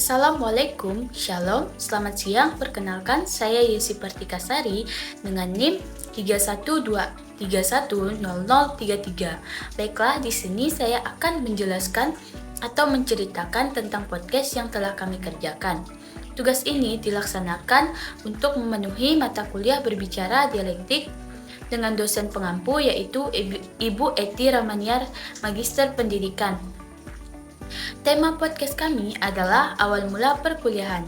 Assalamualaikum, Shalom, selamat siang. Perkenalkan, saya Yesi Partikasari dengan NIM 312310033. Baiklah, di sini saya akan menjelaskan atau menceritakan tentang podcast yang telah kami kerjakan. Tugas ini dilaksanakan untuk memenuhi mata kuliah berbicara dialektik dengan dosen pengampu yaitu Ibu Eti Ramaniar, Magister Pendidikan. Tema podcast kami adalah awal mula perkuliahan.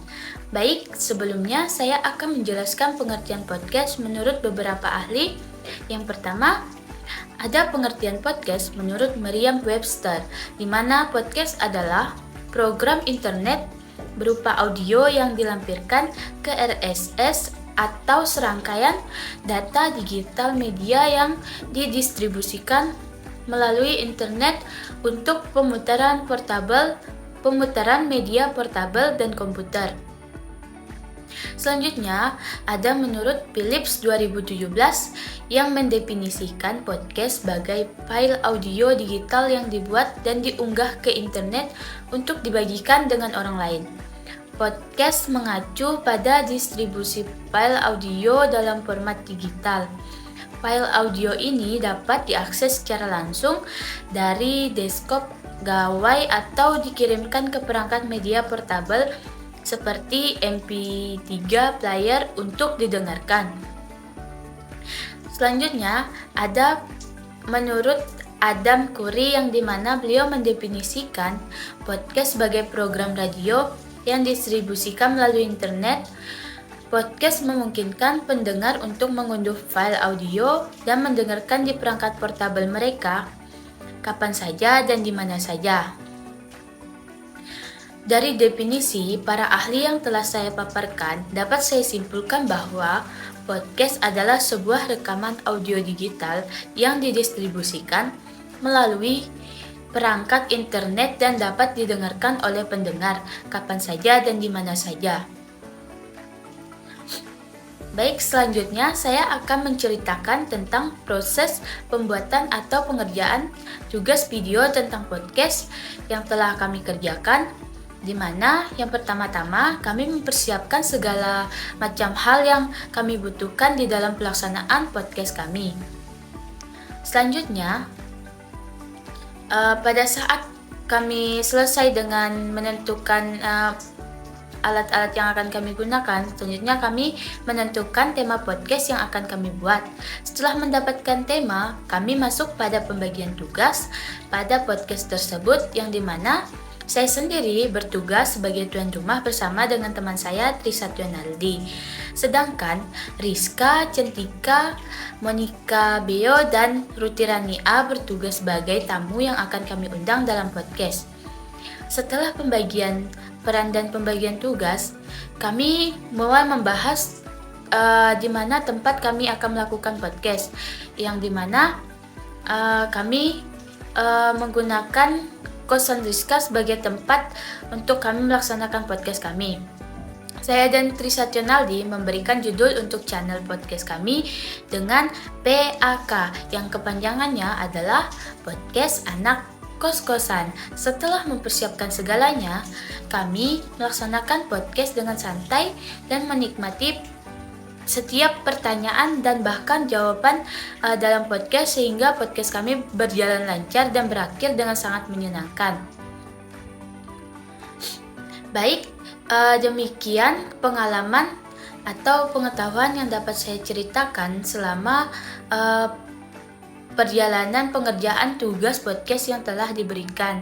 Baik, sebelumnya saya akan menjelaskan pengertian podcast menurut beberapa ahli. Yang pertama, ada pengertian podcast menurut Merriam-Webster, di mana podcast adalah program internet berupa audio yang dilampirkan ke RSS atau serangkaian data digital media yang didistribusikan melalui internet untuk pemutaran media portabel dan komputer. Selanjutnya, ada menurut Philips 2017 yang mendefinisikan podcast sebagai file audio digital yang dibuat dan diunggah ke internet untuk dibagikan dengan orang lain. Podcast mengacu pada distribusi file audio dalam format digital. File audio ini dapat diakses secara langsung dari desktop gawai atau dikirimkan ke perangkat media portabel seperti MP3 player untuk didengarkan. Selanjutnya, ada menurut Adam Curry yang dimana beliau mendefinisikan podcast sebagai program radio yang didistribusikan melalui internet. Podcast memungkinkan pendengar untuk mengunduh file audio dan mendengarkan di perangkat portabel mereka kapan saja dan di mana saja. Dari definisi para ahli yang telah saya paparkan, dapat saya simpulkan bahwa podcast adalah sebuah rekaman audio digital yang didistribusikan melalui perangkat internet dan dapat didengarkan oleh pendengar kapan saja dan di mana saja. Baik, selanjutnya saya akan menceritakan tentang proses pembuatan atau pengerjaan tugas video tentang podcast yang telah kami kerjakan, di mana yang pertama-tama kami mempersiapkan segala macam hal yang kami butuhkan di dalam pelaksanaan podcast kami. Selanjutnya, pada saat kami selesai dengan menentukan alat-alat yang akan kami gunakan, selanjutnya kami menentukan tema podcast yang akan kami buat. Setelah mendapatkan tema, kami masuk pada pembagian tugas pada podcast tersebut yang dimana saya sendiri bertugas sebagai tuan rumah bersama dengan teman saya Trisatyonaldi. Sedangkan Rizka, Centika, Monica Beo, dan Rutirani A bertugas sebagai tamu yang akan kami undang dalam podcast. Setelah pembagian peran dan pembagian tugas, kami mulai membahas di mana tempat kami akan melakukan podcast, yang dimana kami menggunakan kosan Rizka sebagai tempat untuk kami melaksanakan podcast kami. Saya dan Trisatyonaldi memberikan judul untuk channel podcast kami dengan PAK yang kepanjangannya adalah Podcast Anak Kos-Kosan. Setelah mempersiapkan segalanya, kami melaksanakan podcast dengan santai dan menikmati setiap pertanyaan dan bahkan jawaban dalam podcast sehingga podcast kami berjalan lancar dan berakhir dengan sangat menyenangkan. Baik, demikian pengalaman atau pengetahuan yang dapat saya ceritakan selama perjalanan pengerjaan tugas podcast yang telah diberikan.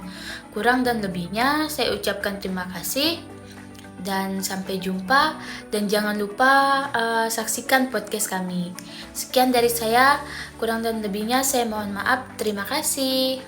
Kurang dan lebihnya saya ucapkan terima kasih dan sampai jumpa, dan jangan lupa saksikan podcast kami. Sekian dari saya, kurang dan lebihnya saya mohon maaf. Terima kasih.